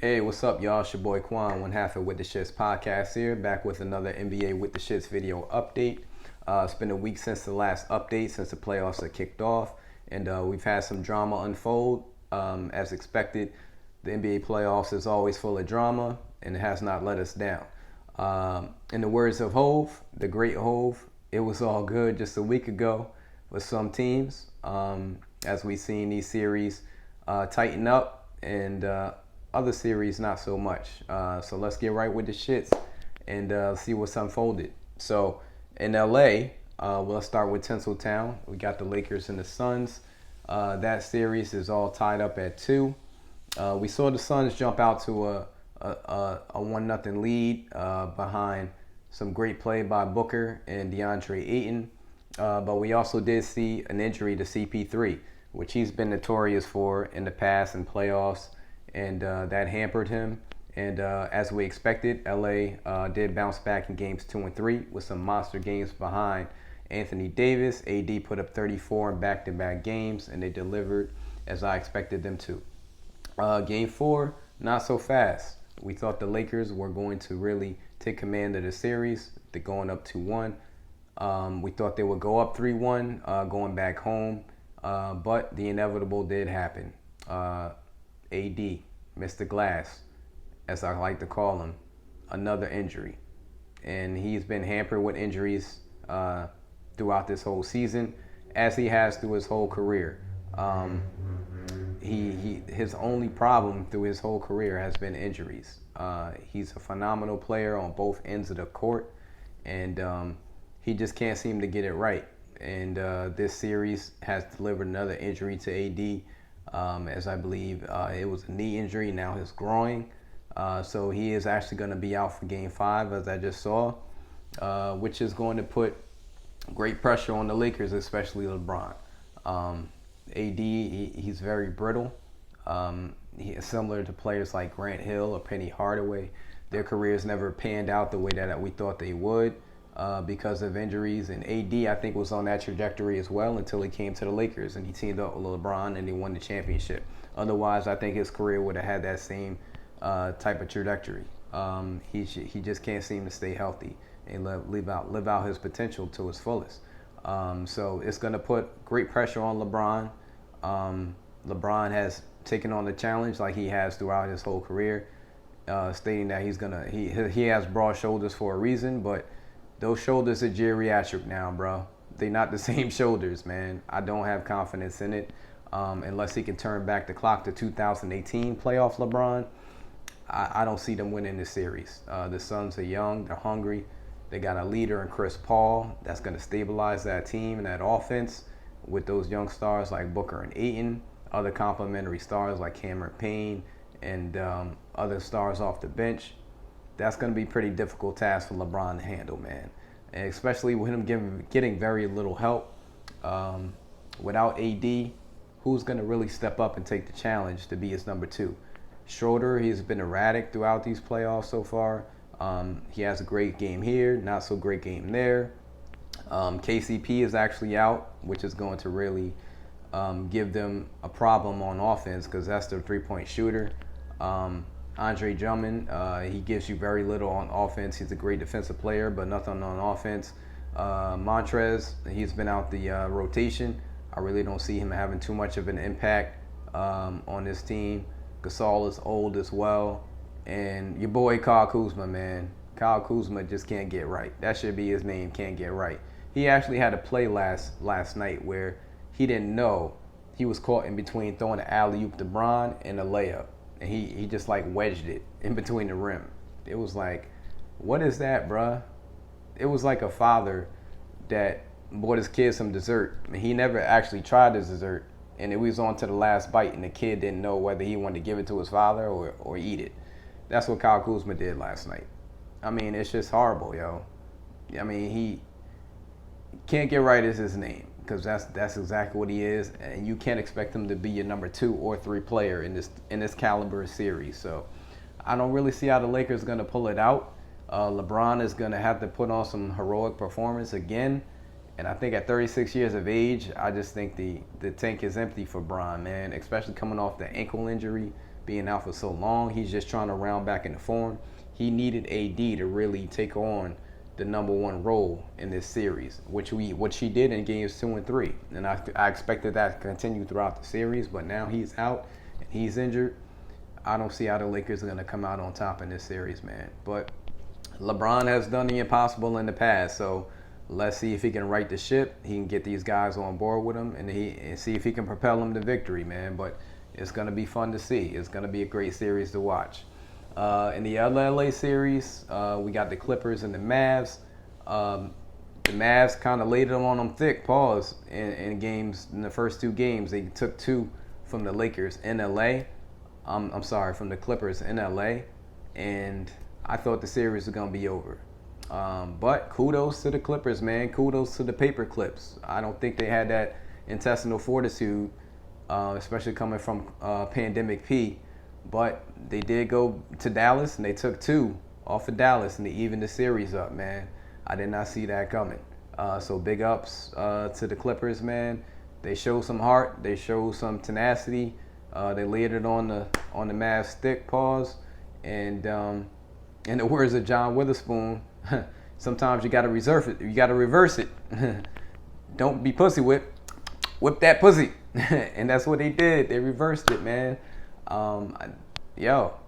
Hey, what's up, y'all? It's your boy Quan, one half of With the Shits podcast here, back with another NBA With the Shits video update. It's been a week since the last update, since the playoffs have kicked off, and we've had some drama unfold. As expected, the NBA playoffs is always full of drama, and it has not let us down. In the words of Hove, the great Hove, it was all good just a week ago with some teams, as we've seen these series tighten up, and other series not so much. So let's get right with the shits and see what's unfolded. So in LA, let's start with Tinseltown. We got the Lakers and the Suns. That series is all tied up at 2. We saw the Suns jump out to a 1-0 lead behind some great play by Booker and DeAndre Ayton. But we also did see an injury to CP3, which he's been notorious for in the past in playoffs. And that hampered him. And as we expected, LA did bounce back in games 2 and 3 with some monster games behind Anthony Davis. AD put up 34 in back-to-back games, and they delivered as I expected them to. Game 4, not so fast. We thought the Lakers were going to really take command of the series. They're going up 2-1. We thought they would go up 3-1 going back home, but the inevitable did happen. AD, Mr. Glass, as I like to call him, another injury. And he's been hampered with injuries throughout this whole season, as he has through his whole career. His only problem through his whole career has been injuries. He's a phenomenal player on both ends of the court, and he just can't seem to get it right. And this series has delivered another injury to AD. As I believe it was a knee injury, now his groin. So he is actually going to be out for Game 5, as I just saw, which is going to put great pressure on the Lakers, especially LeBron. AD, he's very brittle. He is similar to players like Grant Hill or Penny Hardaway. Their careers never panned out the way that we thought they would. Because of injuries, and AD I think was on that trajectory as well until he came to the Lakers and he teamed up with LeBron and he won the championship. Otherwise, I think his career would have had that same type of trajectory. He just can't seem to stay healthy and live out his potential to his fullest. So it's going to put great pressure on LeBron. LeBron has taken on the challenge like he has throughout his whole career, stating that he has broad shoulders for a reason, but those shoulders are geriatric now, bro. They're not the same shoulders, man. I don't have confidence in it unless he can turn back the clock to 2018 playoff LeBron. I don't see them winning this series. The Suns are young. They're hungry. They got a leader in Chris Paul that's going to stabilize that team and that offense with those young stars like Booker and Ayton, other complementary stars like Cameron Payne, and other stars off the bench. That's going to be a pretty difficult task for LeBron to handle, man. And especially with him getting very little help. Without AD, who's going to really step up and take the challenge to be his number 2? Schroeder, he's been erratic throughout these playoffs so far. He has a great game here, not so great game there. KCP is actually out, which is going to really give them a problem on offense because that's their three-point shooter. Andre Drummond, he gives you very little on offense. He's a great defensive player, but nothing on offense. Montrez, he's been out the rotation. I really don't see him having too much of an impact on this team. Gasol is old as well. And your boy Kyle Kuzma, man. Kyle Kuzma just can't get right. That should be his name, can't get right. He actually had a play last night where he didn't know he was caught in between throwing an alley-oop to Bron and a layup. And he just like wedged it in between the rim. It was like, what is that, bruh? It was like a father that bought his kid some dessert. And he never actually tried his dessert. And it was on to the last bite, and the kid didn't know whether he wanted to give it to his father or eat it. That's what Kyle Kuzma did last night. I mean, it's just horrible, yo. I mean, he can't get right is his name. Because that's exactly what he is, and you can't expect him to be your number 2 or 3 player in this caliber series. So I don't really see how the Lakers are going to pull it out. LeBron is going to have to put on some heroic performance again, and I think at 36 years of age, I just think the tank is empty for Bron, man. Especially coming off the ankle injury being out for so long. He's just trying to round back into form. He needed AD to really take on the number one role in this series, which he did in games 2 and 3. And I expected that to continue throughout the series, but now he's out and he's injured. I don't see how the Lakers are going to come out on top in this series, man. But LeBron has done the impossible in the past, so let's see if he can right the ship. He can get these guys on board with him and see if he can propel them to victory, man. But it's going to be fun to see. It's going to be a great series to watch. In the other LA series, we got the Clippers and the Mavs. The Mavs kind of laid it on them thick, in games. In the first 2 games, they took 2 from the Lakers in LA. I'm sorry, from the Clippers in LA. And I thought the series was going to be over. But kudos to the Clippers, man. Kudos to the paper clips. I don't think they had that intestinal fortitude, especially coming from Pandemic P. But they did go to Dallas, and they took 2 off of Dallas, and they evened the series up, man. I did not see that coming. So big ups to the Clippers, man. They showed some heart. They showed some tenacity. They laid it on the Mavs stick, and in the words of John Witherspoon, sometimes you got to reserve it. You got to reverse it. Don't be pussy whip. Whip that pussy. And that's what they did. They reversed it, man.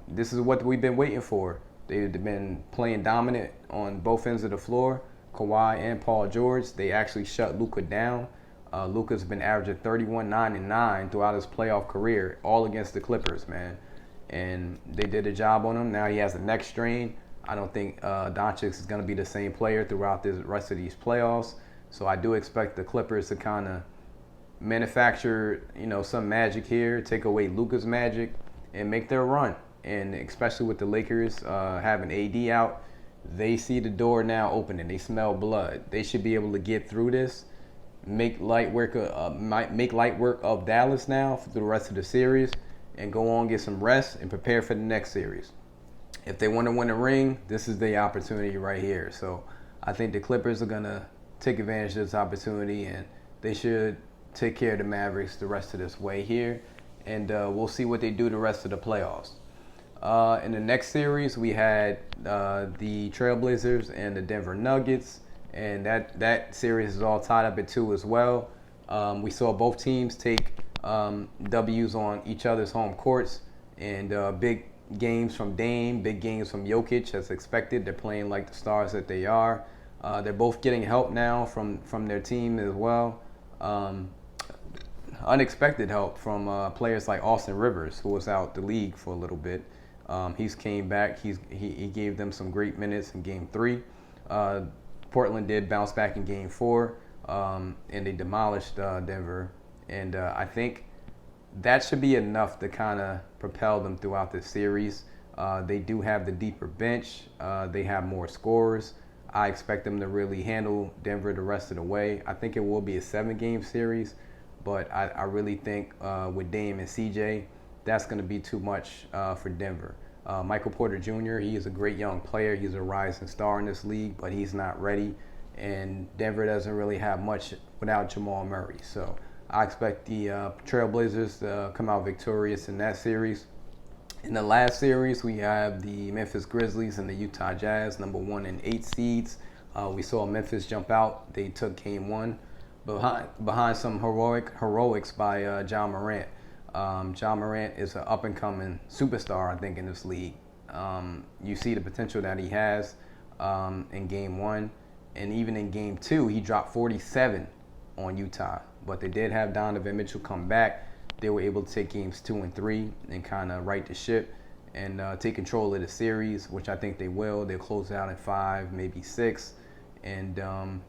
This is what we've been waiting for. They've been playing dominant on both ends of the floor. Kawhi and Paul George, they actually shut Luka down. Luka's been averaging 31, 9, and 9 throughout his playoff career, all against the Clippers, man. And they did a job on him. Now he has the neck strain. I don't think Doncic is going to be the same player throughout the rest of these playoffs. So I do expect the Clippers to kind of manufacture, some magic here, take away Luka's magic, and make their run. And especially with the Lakers having AD out, they see the door now opening. They smell blood. They should be able to get through this, make light work of Dallas now for the rest of the series, and go on, get some rest, and prepare for the next series. If they want to win a ring, this is the opportunity right here. So I think the Clippers are going to take advantage of this opportunity, and they should take care of the Mavericks the rest of this way here. And we'll see what they do the rest of the playoffs. In the next series, we had the Trailblazers and the Denver Nuggets, and that series is all tied up at 2 as well. We saw both teams take W's on each other's home courts, and big games from Dame, big games from Jokic as expected. They're playing like the stars that they are. They're both getting help now from their team as well. Unexpected help from players like Austin Rivers, who was out the league for a little bit. He's came back. He gave them some great minutes in Game 3. Portland did bounce back in Game 4, and they demolished Denver. And I think that should be enough to kind of propel them throughout this series. They do have the deeper bench. They have more scorers. I expect them to really handle Denver the rest of the way. I think it will be a 7-game series, but I really think with Dame and CJ, that's going to be too much for Denver. Michael Porter Jr., he is a great young player. He's a rising star in this league, but he's not ready. And Denver doesn't really have much without Jamal Murray. So I expect the Trailblazers to come out victorious in that series. In the last series, we have the Memphis Grizzlies and the Utah Jazz, number 1 and 8 seeds. We saw Memphis jump out. They took Game 1 behind some heroics by John Morant. John Morant is an up-and-coming superstar, I think, in this league. You see the potential that he has in Game 1. And even in Game 2, he dropped 47 on Utah. But they did have Donovan Mitchell come back. They were able to take Games 2 and 3 and kind of right the ship and take control of the series, which I think they will. They'll close out in 5, maybe 6. And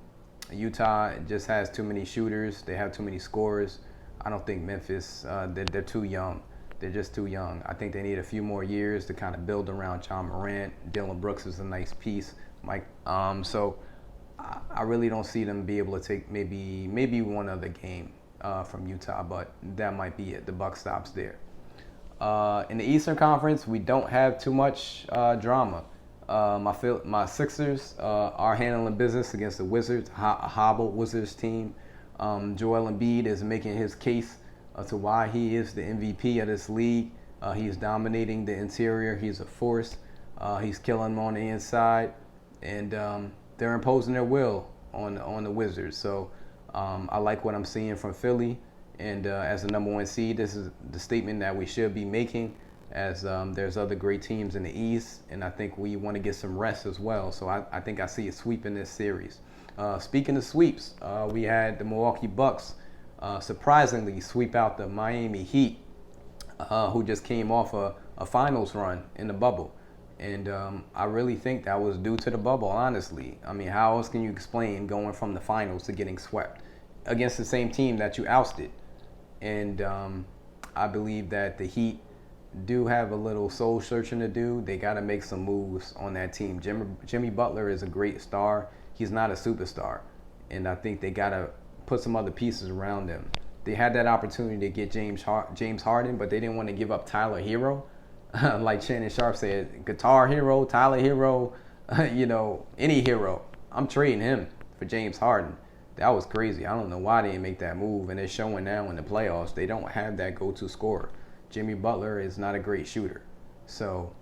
Utah just has too many shooters. They have too many scorers. I don't think Memphis, they're too young. They're just too young. I think they need a few more years to kind of build around John Morant. Dylan Brooks is a nice piece. So I really don't see them be able to take maybe one other game from Utah, but that might be it. The Bucks stops there. In the Eastern Conference, we don't have too much drama. My Sixers are handling business against the Wizards, a hobbled Wizards team. Joel Embiid is making his case to why he is the MVP of this league. He's dominating the interior. He's a force. He's killing them on the inside, and they're imposing their will on the Wizards. So I like what I'm seeing from Philly. And as the number 1 seed, this is the statement that we should be making, as there's other great teams in the East, and I think we want to get some rest as well. So I think I see a sweep in this series. Speaking of sweeps, we had the Milwaukee Bucks surprisingly sweep out the Miami Heat, who just came off a finals run in the bubble. And I really think that was due to the bubble, honestly. I mean, how else can you explain going from the finals to getting swept against the same team that you ousted? And I believe that the Heat do have a little soul searching to do. They got to make some moves on that team. Jimmy Butler is a great star. He's not a superstar. And I think they got to put some other pieces around them. They had that opportunity to get James Harden, but they didn't want to give up Tyler Hero. Like Shannon Sharp said, guitar hero, Tyler Hero, any hero. I'm trading him for James Harden. That was crazy. I don't know why they didn't make that move, and it's showing now in the playoffs. They don't have that go-to scorer. Jimmy Butler is not a great shooter. So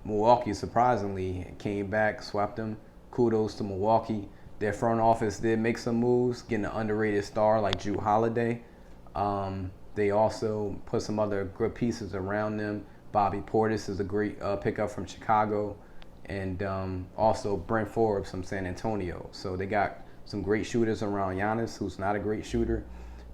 Milwaukee surprisingly came back, swept them. Kudos to Milwaukee. Their front office did make some moves, getting an underrated star like Jrue Holiday. They also put some other good pieces around them. Bobby Portis is a great pickup from Chicago. And also Brent Forbes from San Antonio. So they got some great shooters around Giannis, who's not a great shooter.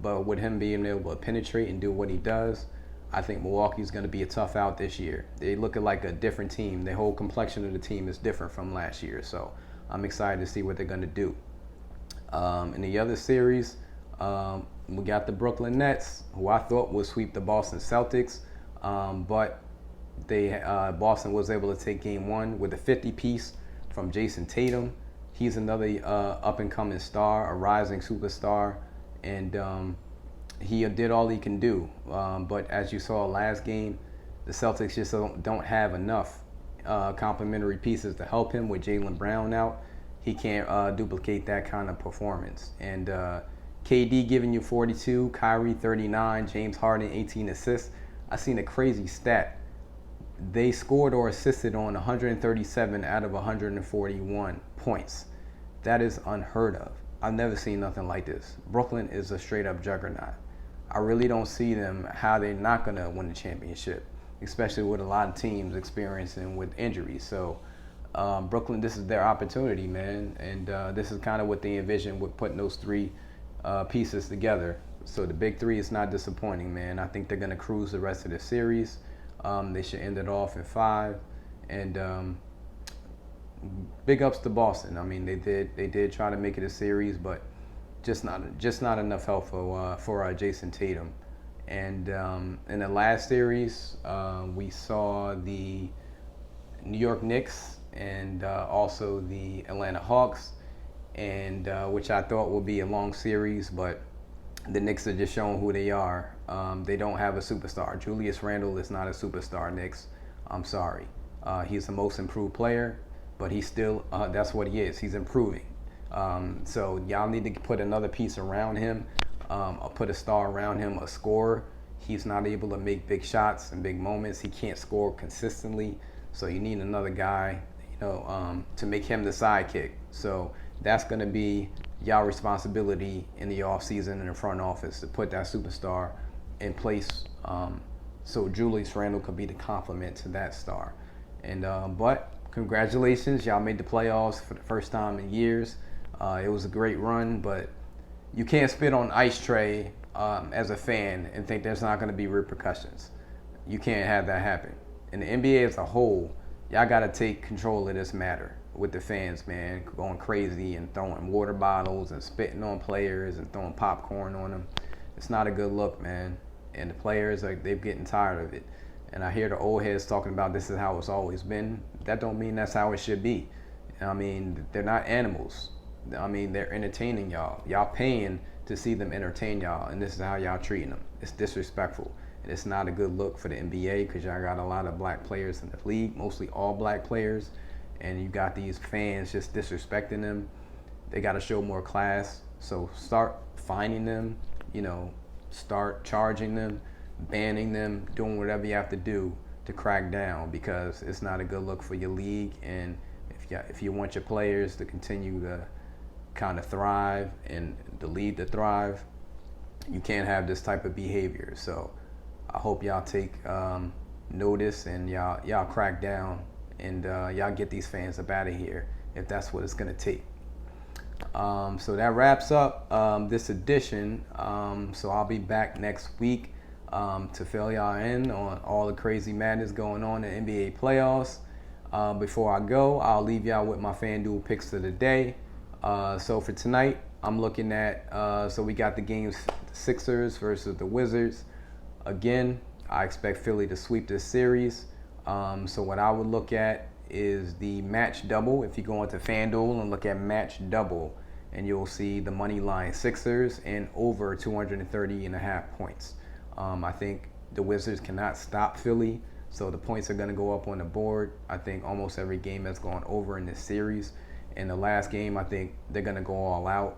But with him being able to penetrate and do what he does, I think Milwaukee's going to be a tough out this year. They look like a different team. The whole complexion of the team is different from last year. So I'm excited to see what they're going to do. In the other series, we got the Brooklyn Nets, who I thought would sweep the Boston Celtics. But Boston was able to take game 1 with a 50-piece from Jason Tatum. He's another up-and-coming star, a rising superstar. And he did all he can do. But as you saw last game, the Celtics just don't have enough complementary pieces to help him with Jaylen Brown out. He can't duplicate that kind of performance. And KD giving you 42, Kyrie 39, James Harden 18 assists. I seen a crazy stat. They scored or assisted on 137 out of 141 points. That is unheard of. I've never seen nothing like this. Brooklyn is a straight-up juggernaut. I really don't see them how they're not going to win the championship, especially with a lot of teams experiencing with injuries. So Brooklyn, this is their opportunity, man. And this is kind of what they envisioned with putting those 3 pieces together. So the big 3 is not disappointing, man. I think they're going to cruise the rest of the series. They should end it off in 5. And big ups to Boston. I mean, they did try to make it a series, but just not enough help for Jason Tatum. And in the last series, we saw the New York Knicks and also the Atlanta Hawks, and which I thought would be a long series, but the Knicks are just showing who they are. They don't have a superstar. Julius Randle is not a superstar, Knicks. I'm sorry. He's the most improved player, but he's still, that's what he is. He's improving. So y'all need to put another piece around him, put a star around him, a scorer. He's not able to make big shots and big moments. He can't score consistently. So you need another guy, to make him the sidekick. So that's going to be y'all responsibility in the offseason in the front office to put that superstar in place, so Julius Randle could be the complement to that star. And but congratulations, y'all made the playoffs for the first time in years. It was a great run, but you can't spit on ice tray as a fan and think there's not going to be repercussions. You can't have that happen. And the NBA as a whole, y'all got to take control of this matter with the fans, man, going crazy and throwing water bottles and spitting on players and throwing popcorn on them. It's not a good look, man. And the players, they're getting tired of it. And I hear the old heads talking about this is how it's always been. That don't mean that's how it should be. I mean, they're not animals. I mean, they're entertaining y'all. Y'all paying to see them entertain y'all, and this is how y'all treating them. It's disrespectful. And it's not a good look for the NBA because y'all got a lot of black players in the league, mostly all black players. And you got these fans just disrespecting them. They got to show more class. So start fining them, start charging them, banning them, doing whatever you have to do to crack down, because it's not a good look for your league. And if you want your players to continue to kind of thrive and the league to thrive, you can't have this type of behavior. So I hope y'all take notice and y'all crack down and y'all get these fans up out of here if that's what it's gonna take. So that wraps up this edition. So I'll be back next week to fill y'all in on all the crazy madness going on in NBA playoffs. Before I go, I'll leave y'all with my Fanduel picks of the day. So for tonight, I'm looking at, so we got the games, the Sixers versus the Wizards. Again, I expect Philly to sweep this series. So what I would look at is the match double. If you go into FanDuel and look at match double, and you'll see the money line Sixers and over 230.5 points. I think the Wizards cannot stop Philly, so the points are going to go up on the board. I think almost every game has gone over in this series. In the last game, I think they're going to go all out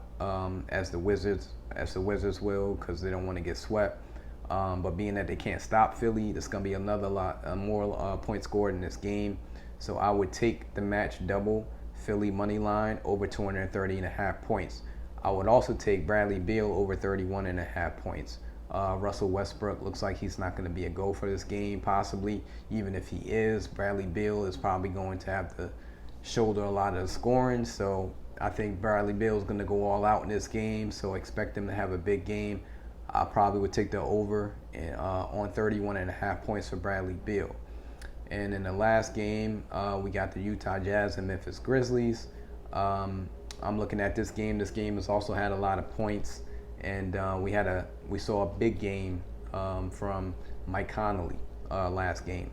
as the Wizards will, because they don't want to get swept. But being that they can't stop Philly, there's going to be another lot more points scored in this game. So I would take the match double, Philly money line over 230.5 points. I would also take Bradley Beal over 31.5 points. Russell Westbrook looks like he's not going to be a go for this game, possibly. Even if he is, Bradley Beal is probably going to have to shoulder a lot of the scoring. So I think Bradley Beal is going to go all out in this game, so expect him to have a big game. I probably would take the over on 31.5 points for Bradley Beal. And in the last game, we got the Utah Jazz and Memphis Grizzlies. I'm looking at this game. This game has also had a lot of points, and we saw a big game from Mike Conley last game.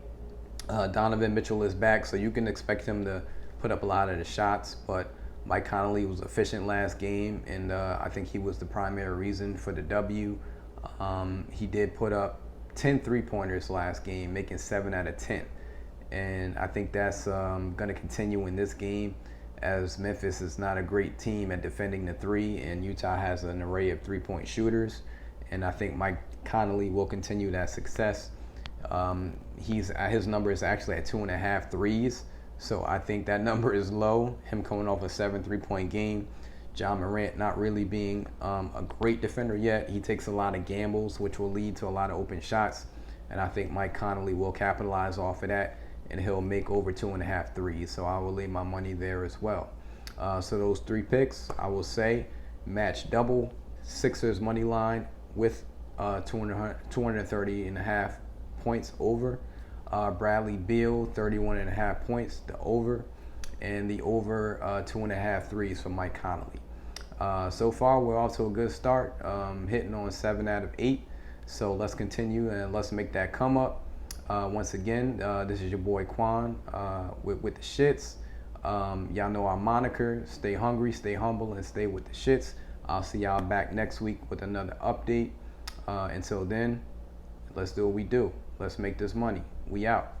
Donovan Mitchell is back, so you can expect him to put up a lot of the shots, but Mike Conley was efficient last game, and I think he was the primary reason for the W. He did put up 10 3-pointers last game, making 7 out of 10. And I think that's going to continue in this game, as Memphis is not a great team at defending the three, and Utah has an array of 3-point shooters. And I think Mike Conley will continue that success. His number is actually at 2.5 threes, so I think that number is low, him coming off a 7 3-point game. John Morant not really being a great defender yet. He takes a lot of gambles, which will lead to a lot of open shots. And I think Mike Conley will capitalize off of that, and he'll make over 2.5 threes. So I will lay my money there as well. So those 3 picks, I will say, match double, Sixers money line with 230.5 points over. Bradley Beal, 31.5 points, the over. And the over 2.5 threes for Mike Conley. So far, we're off to a good start, hitting on 7 out of 8. So let's continue and let's make that come up. Once again, this is your boy Quan with the shits. Y'all know our moniker: stay hungry, stay humble, and stay with the shits. I'll see y'all back next week with another update. Until then, let's do what we do. Let's make this money. We out.